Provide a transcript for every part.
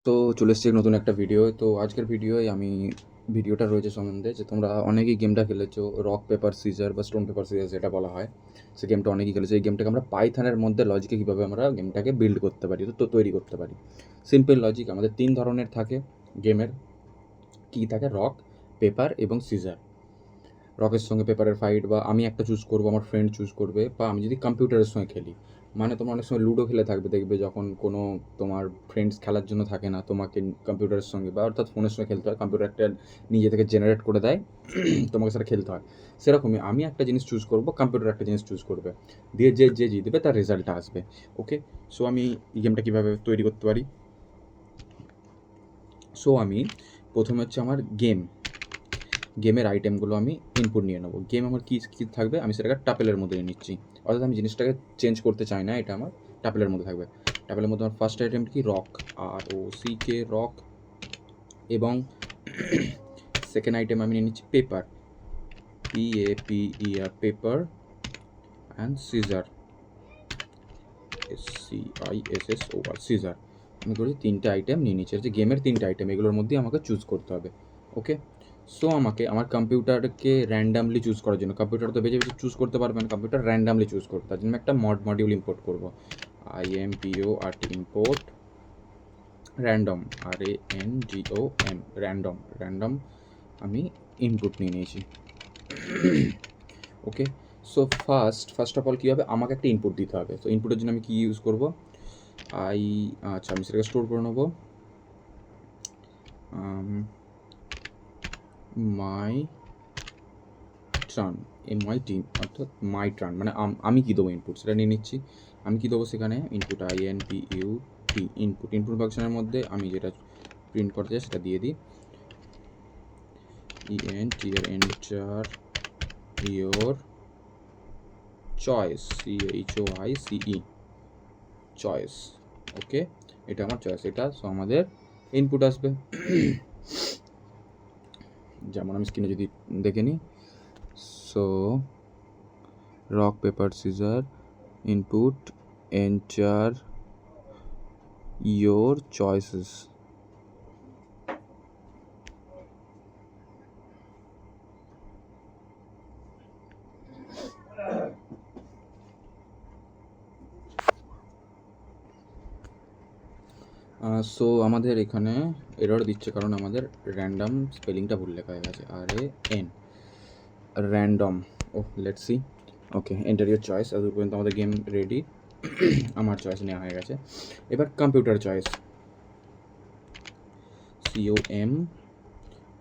তো চলে এসেছি নতুন একটা ভিডিও। তো আজকের ভিডিওটা রয়েছে সম্বন্ধে যে তোমরা অনেকেই গেমটা খেলেছো, রক পেপার সিজার বা স্টোন পেপার সিজার যেটা বলা হয়। সেই গেমটা অনেকেই খেলেছো। এই গেমটাকে আমরা পাইথনের মধ্যে লজিকে কীভাবে আমরা গেমটাকে বিল্ড করতে পারি, তো তৈরি করতে পারি। সিম্পল লজিক আমাদের 3 ধরনের থাকে গেমের। কী থাকে? রক, পেপার এবং সিজার। রকের সঙ্গে পেপারের ফাইট, বা আমি একটা চুজ করবো, আমার ফ্রেন্ড চুজ করবে, বা আমি যদি কম্পিউটারের সঙ্গে খেলি, মানে তোমরা অনেক সময় লুডো খেলে থাকবে, দেখবে যখন কোনো তোমার ফ্রেন্ডস খেলার জন্য থাকে না, তোমাকে কম্পিউটারের সঙ্গে বা অর্থাৎ ফোনের সঙ্গে খেলতে হয়। কম্পিউটার একটা নিজে থেকে জেনারেট করে দেয়, তোমাকে সেটা খেলতে হয়। সেরকমই আমি একটা জিনিস চুজ করবো, কম্পিউটার একটা জিনিস চুজ করবে, দিয়ে যে জিতবে তার রেজাল্টটা আসবে। ওকে, সো আমি এই গেমটা কীভাবে তৈরি করতে পারি? সো আমি প্রথমে হচ্ছে আমার গেমের আইটেমগুলো আমি ইনপুট নিয়ে নেবো। গেম আমার কী কী থাকবে, আমি সেটাকে টাপেলের মধ্যে নিয়ে নিচ্ছি। অর্থাৎ আমি জিনিসটাকে চেঞ্জ করতে চাই না, এটা আমার টাপেলের মধ্যে থাকবে। টাপেলের মধ্যে আমার ফার্স্ট আইটেম কি? Rock, ROCK, rock. এবং সেকেন্ড আইটেম আমি নিয়ে নিচ্ছি paper, PAPER, paper. And scissor, SCISSOR, scissor. আমি করি 3টে আইটেম নিয়ে নিচ্ছি, যে গেমের 3টে আইটেম, এগুলোর মধ্যে আমাকে চুজ করতে হবে। ওকে, সো আমাকে আমার কম্পিউটারকে র্যান্ডামলি চুজ করার জন্য, কম্পিউটার তো বেছে বেছে চুজ করতে পারবে না, কম্পিউটার র্যান্ডামলি চুজ করতে, তার জন্য একটা মডিউল ইম্পোর্ট করবো। IMPORT, import random, RANDOM, random. আমি ইনপুট নিয়ে নিয়েছি। ওকে, সো ফার্স্ট অফ অল কী হবে, আমাকে একটা ইনপুট দিতে হবে। তো ইনপুটের জন্য আমি কী ইউজ করবো? আমি সেটাকে স্টোর করে নেবো। মাই টার্ন, MIT, অর্থাৎ মাই টার্ন, মানে আমি কী দেবো ইনপুট সেটা নিয়ে নিচ্ছি। আমি কী দেবো সেখানে? ইনপুট, INPUT, ইনপুট ফাংশনের মধ্যে আমি যেটা প্রিন্ট করতে চাই সেটা দিয়ে দিই। Enter your choice, CHOICE, choice. Okay, এটা আমার চয়েস, এটা। সো আমাদের ইনপুট আসবে। যেমন আমি স্ক্রিনে যদি দেখে নিই, so rock paper scissor, input, enter your choices. So আমাদের এখানে এরর দিচ্ছে, কারণ আমাদের র্যান্ডম স্পেলিংটা ভুল লেখা হয়ে গেছে, RAN, random. Let's see. Okay, enter your choice. এত পর্যন্ত আমাদের গেম রেডি, আমার চয়েস নেওয়া হয়ে গেছে। এবার computer choice, COM,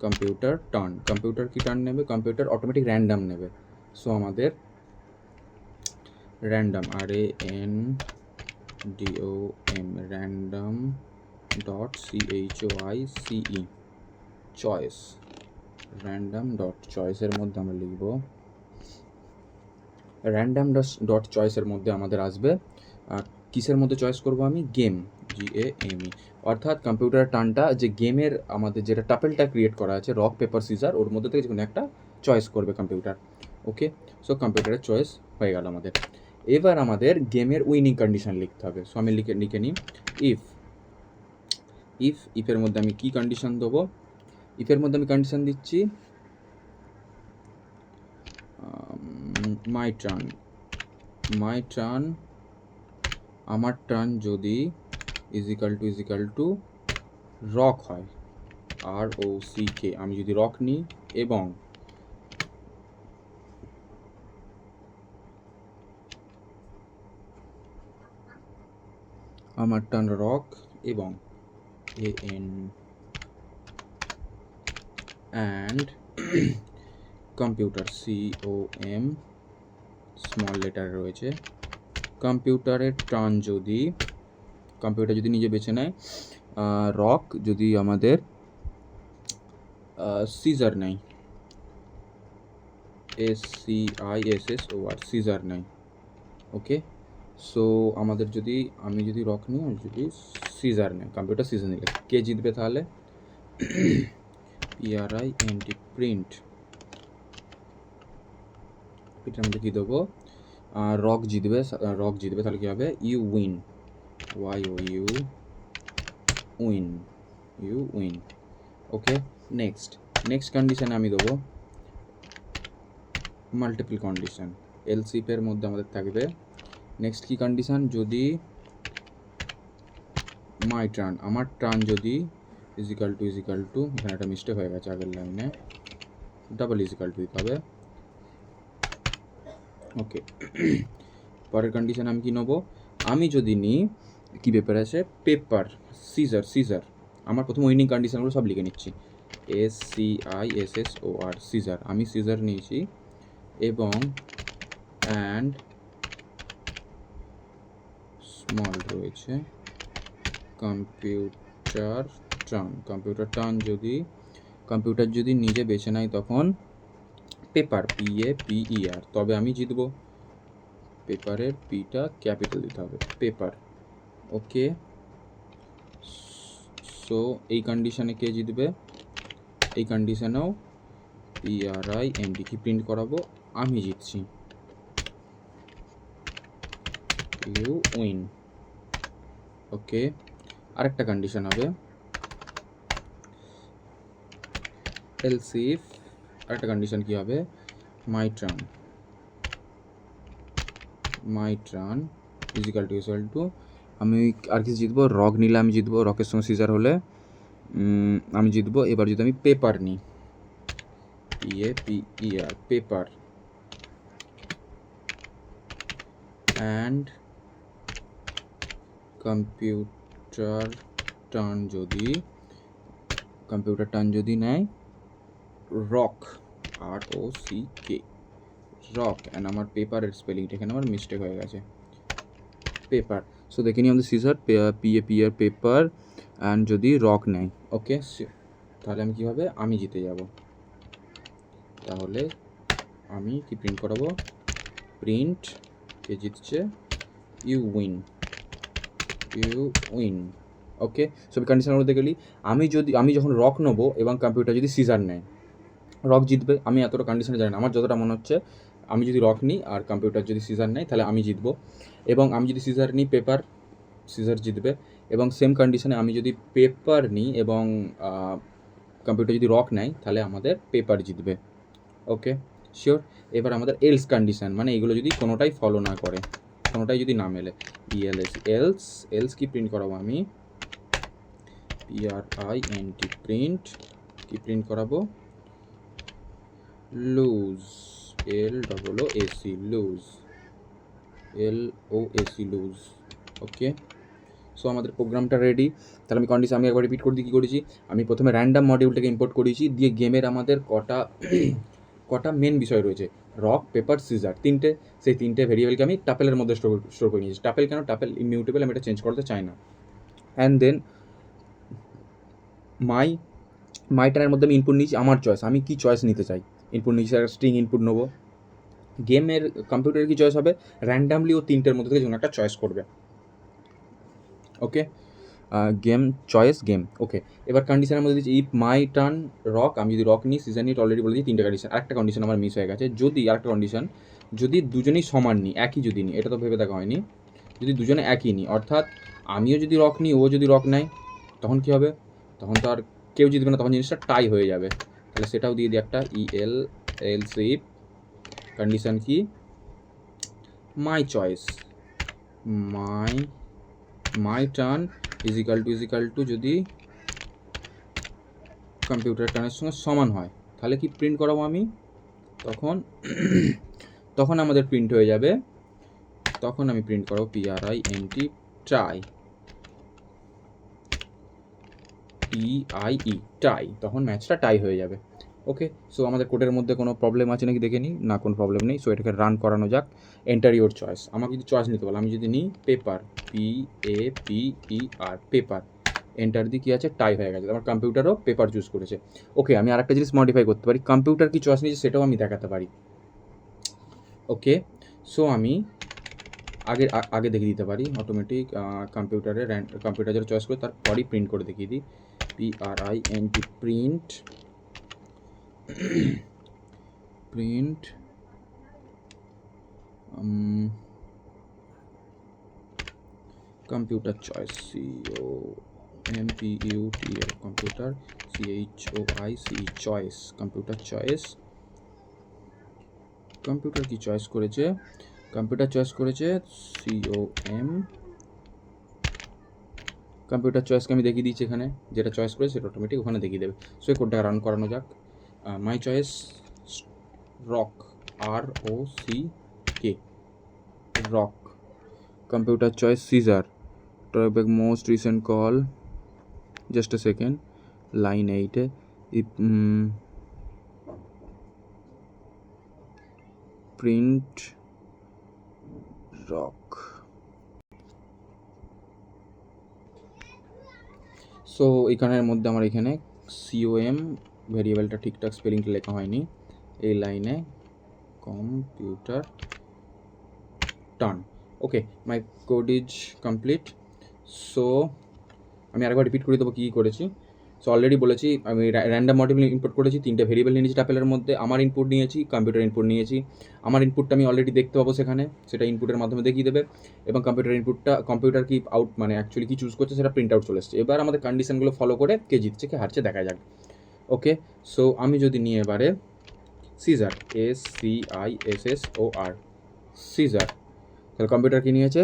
computer turn. Computer কি টার্ন নেবে? কম্পিউটার অটোমেটিক র্যান্ডম নেবে। সো আমাদের random, RANDOM, random dot CHOICE, choice. Random dot চয়েসের মধ্যে আমরা লিখব, র্যান্ডম ডট চয়েসের মধ্যে আমাদের আসবে কিসের মধ্যে চয়েস করব আমি? Game, GAME। অর্থাৎ কম্পিউটার টার্নটা যে গেমের আমাদের যেটা টাপেলটা ক্রিয়েট করা আছে, রক পেপার সিজার, ওর মধ্যে থেকে যে কোনো একটা চয়েস করবে কম্পিউটার। ওকে, সো কম্পিউটারের চয়েস হয়ে গেল আমাদের। এবার আমাদের গেমের উইনিং কন্ডিশন লিখতে হবে। সো আমি লিখে নিই ইফের মধ্যে আমি কি কন্ডিশন দেবো? ইফের মধ্যে আমি কন্ডিশন দিচ্ছি মাই টার্ন, আমার টার্ন যদি ইজিক্যাল টু রক হয়, ROCK, আমি যদি রক নিই, এবং আমার টার্ন রক এবং AN and computer, COM, small letter রয়েছে। কম্পিউটারের টার্ন যদি, কম্পিউটার যদি নিজে বেছে নেয় রক, যদি আমাদের সিজার নেয়, SCISSOR, সিজার নেয়। ওকে, সো আমাদের যদি, আমি যদি রক নিই, আমি যদি সিজার নেয়, কম্পিউটার সিজার নিলে কে জিতবে তাহলে? PRINT, print. এটার মধ্যে কী দেবো? রক জিতবে, তাহলে কী হবে? You win, YOU, win. You win. Okay, next কন্ডিশনে আমি দেবো মাল্টিপল কন্ডিশন। এলস ইফের মধ্যে আমাদের থাকবে নেক্সট কি কন্ডিশন, যদি মাই টার্ন, আমার টার্ন যদি ইজিক্যাল টু এখানে একটা মিস্টেক হয়ে গেছে আগের লাইনে, ডাবল ইজিক্যাল টু দিতে হবে। ওকে, পরের কন্ডিশন আমি কি নেব, আমি যদি নিই কি ব্যাপার আছে, পেপার সিজার, আমার প্রথম উইনিং কন্ডিশনগুলো সব লিখে নিচ্ছি, SCISSOR সিজার, আমি সিজার নিয়েছি এবং অ্যান্ড স্মল রয়েছে কম্পিউটার যদি নিজে বেছে নেয় তখন পেপার PAPER, তবে আমি জিতব, পেপারের পিটা ক্যাপিটাল দিতে হবে, পেপার। ওকে, সো এই কন্ডিশনে কে জিতবে, এই কন্ডিশনেও PRINT কি প্রিন্ট করাবো, আমি জিতছি, ইউ উইন। ওকে, আরেকটা কন্ডিশন হবে এলস ইফ, আরেকটা কন্ডিশন কি হবে, মাই টার্ন ইজিক্যাল টু আমি আর কিছু জিতবো, রক নিলে আমি জিতবো, রকের সঙ্গে সিজার হলে আমি জিতবো। এবার যদি আমি পেপার নিই, PAPER, paper, and computer turn যদি নেয় রক, ROCK, রক, অ্যান্ড আমার পেপারের স্পেলিংটা এখানে আমার মিস্টেক হয়ে গেছে, পেপার। সো দেখে নিই আমাদের সিজার PAPER পেপার, অ্যান্ড যদি রক নেয়, ওকে, তাহলে আমি কী হবে, আমি জিতে যাব। তাহলে আমি কি প্রিন্ট করাবো, প্রিন্ট কে জিতছে, ইউ উইন। ওকে, সব কন্ডিশনের মধ্যে গেলি, আমি যখন রক নেবো এবং কম্পিউটার যদি সিজার নেয়, রক জিতবে। আমি এতটা কন্ডিশনে জানি না, আমার যতটা মনে হচ্ছে আমি যদি রক নিই আর কম্পিউটার যদি সিজার নেয় তাহলে আমি জিতবো, এবং আমি যদি সিজার নিই সিজার জিতবে, এবং সেম কন্ডিশনে আমি যদি পেপার নিই এবং কম্পিউটার যদি রক নেয় তাহলে আমাদের পেপার জিতবে। ওকে, শিওর। এবার আমাদের এলস কন্ডিশন, মানে এগুলো যদি কোনোটাই ফলো না করে, কোনোটাই যদি না মেলে, এলস কি প্রিন্ট করাবো আমি, PRINT প্রিন্ট, কি প্রিন্ট করাবো, লুজ, LOOC, ওকে। সো আমাদের প্রোগ্রামটা রেডি। তাহলে আমি একবার রিপিট করে দিই কী করেছি। আমি প্রথমে র্যান্ডাম মডিউলটাকে ইম্পোর্ট করেছি, দিয়ে গেমের আমাদের কটা মেন বিষয় রয়েছে, রক, পেপার, সিজার, তিনটে, সেই তিনটে ভেরিয়েবলকে আমি টাপেলের মধ্যে স্টোর করে নিয়েছি। টাপেল ইমিউটেবল, আমি এটা চেঞ্জ করতে চাই না। অ্যান্ড দেন মাই টার্নের মধ্যে আমি ইনপুট নিয়েছি আমার চয়েস, আমি কি চয়েস নিতে চাই, ইনপুট নিয়েছি, একটা স্ট্রিং ইনপুট নেবো। কম্পিউটারের কি চয়েস হবে, র্যান্ডামলি ও তিনটের মধ্যে থেকে যে কোনো একটা চয়েস করবে। ওকে, গেম। ওকে, এবার কন্ডিশনের মধ্যে দিচ্ছি ইফ মাই টার্ন রক, আমি যদি রক নিই, সিজন নিট অলরেডি বলে দিই, তিনটে কন্ডিশন। আরেকটা কন্ডিশন আমার মিস হয়ে গেছে, আরেকটা কন্ডিশন যদি দুজনেই সমান নিই, একই যদি নিই, এটা তো ভেবে দেখা হয়নি, যদি দুজনে একই নিই, অর্থাৎ আমিও যদি রক নিই, ও যদি রক নেয়, তখন কী হবে, তখন তো আর কেউ জিতবে না, তখন জিনিসটা টাই হয়ে যাবে। তাহলে সেটাও দিয়ে দিই একটা এলস ইফ কন্ডিশন কি, my choice, my turn is equal to যদি কম্পিউটার টার্নের সঙ্গে সমান হয়, তাহলে কি প্রিন্ট করাবো আমি, তখন আমাদের প্রিন্ট হয়ে যাবে, তখন আমি প্রিন্ট করাবো PRINT টাই, তখন ম্যাচটা টাই হয়ে যাবে। ওকে, সো আমাদের কোডের মধ্যে কোনো প্রবলেম আছে নাকি দেখে নিই, না কোনো প্রবলেম নেই। সো এটাকে রান করানো যাক। এন্টার ইউর চয়েস, আমাকে যদি চয়েস নিতে বলো, আমি যদি নিই পেপার, PAPER, পেপার, এন্টার দিই, কী আছে, টাই হয়ে গেছে, আমার কম্পিউটারও পেপার চুজ করেছে। ওকে, আমি আরেকটা জিনিস মডিফাই করতে পারি, কম্পিউটার কি চয়েস নিয়েছে সেটাও আমি দেখাতে পারি। ওকে, সো আমি আগে দেখিয়ে দিতে পারি অটোমেটিক, কম্পিউটার যেটা চয়েস করে তারপরই প্রিন্ট করে দেখিয়ে দিই, PRINT print computer choice, COMPUTER computer, CHOICE choice, computer choice. Computer কি চয়েস করেছে? কম্পিউটার চয়েস করেছে কম্পিউটার চয়েসকে আমি দেখিয়ে দিচ্ছি এখানে, যেটা চয়েস করে সেটা অটোমেটিক ওখানে দেখিয়ে দেবে। সো এই কোডটা রান করানো যাক। My choice rock, ROCK, rock, computer choice scissor, traceback most recent call, just a second, line 8 print rock. So এখানের মধ্যে আমার এখানে COM ভেরিয়েবলটা ঠিকঠাক স্পেলিংটা লেখা হয়নি, এই লাইনে computer turn. Okay, my code is complete. So আমি আরেকবার রিপিট করে দেবো কী করেছি। সো অলরেডি বলেছি আমি র্যান্ডম মডিউল ইনপুট করেছি, 3টে ভেরিয়েবল নিয়ে নিয়েছি টাপেলের মধ্যে, আমার ইনপুট নিয়েছি, কম্পিউটার ইনপুট নিয়েছি। আমার ইনপুটটা আমি অলরেডি দেখতে পাবো সেখানে, সেটা ইনপুটের মাধ্যমে দেখিয়ে দেবে, এবং কম্পিউটার ইনপুটটা কম্পিউটার কি আউট মানে অ্যাকচুয়ালি কী চুজ করছে সেটা প্রিন্ট আউট চলে এসছে। এবার আমাদের কন্ডিশনগুলো ফলো করে কে জিতছে কে হারছে দেখা যাক। ওকে, সো আমি যদি নিয়ে এবারে সিজার, SCISSOR, সিজার, তাহলে কম্পিউটার কি নিয়েছে?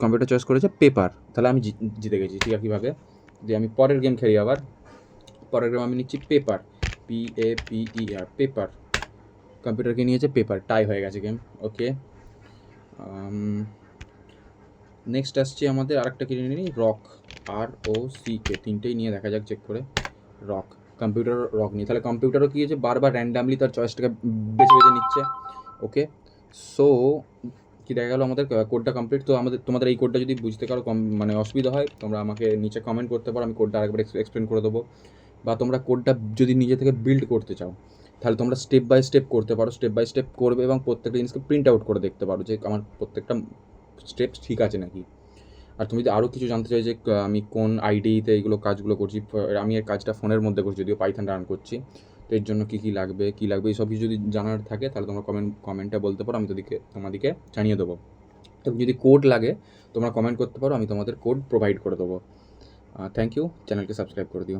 কম্পিউটার চয়েস করেছে পেপার, তাহলে আমি জিতে গেছি। ঠিক আছে, কীভাবে যে আমি পরের গেম খেলি, আবার পরের গেম আমি নিচ্ছি পেপার, PAPER, পেপার, কম্পিউটার কি নিয়েছে? পেপার, টাই হয়ে গেছে গেম। ওকে, নেক্সট আসছে আমাদের আরেকটা কিনে নিই, রক, ROCK, তিনটেই নিয়ে দেখা যাক চেক করে। রক, কম্পিউটার রক নিয়ে, তাহলে কম্পিউটারও কী হয়েছে বারবার র্যান্ডামলি তার চয়েসটাকে বেছে বেছে নিচ্ছে। ওকে, সো কি দেখা গেলো আমাদের কোডটা কমপ্লিট। তো তোমাদের এই কোডটা যদি বুঝতে কারো মানে অসুবিধা হয়, তোমরা আমাকে নিচে কমেন্ট করতে পারো, আমি কোডটা আরেকবার এক্সপ্লেন করে দেবো। বা তোমরা কোডটা যদি নিজে থেকে বিল্ড করতে চাও, তাহলে তোমরা স্টেপ বাই স্টেপ করতে পারো, স্টেপ বাই স্টেপ করবে এবং প্রত্যেকটা জিনিসকে প্রিন্ট আউট করে দেখতে পারো যে আমার প্রত্যেকটা স্টেপ ঠিক আছে নাকি। আর তুমি যদি আরও কিছু জানতে চাই যে আমি কোন আইডিতে এইগুলো কাজগুলো করছি, আমি এর কাজটা ফোনের মধ্যে করছি, যদিও পাইথন রান করছি, তো এর জন্য কী লাগবে এইসব কিছু যদি জানার থাকে তাহলে তোমরা কমেন্টে বলতে পারো, আমি তোমাদেরকে জানিয়ে দেবো। এবং যদি কোড লাগে তোমরা কমেন্ট করতে পারো, আমি তোমাদের কোড প্রোভাইড করে দেবো। থ্যাংক ইউ, চ্যানেলকে সাবস্ক্রাইব করে দিও।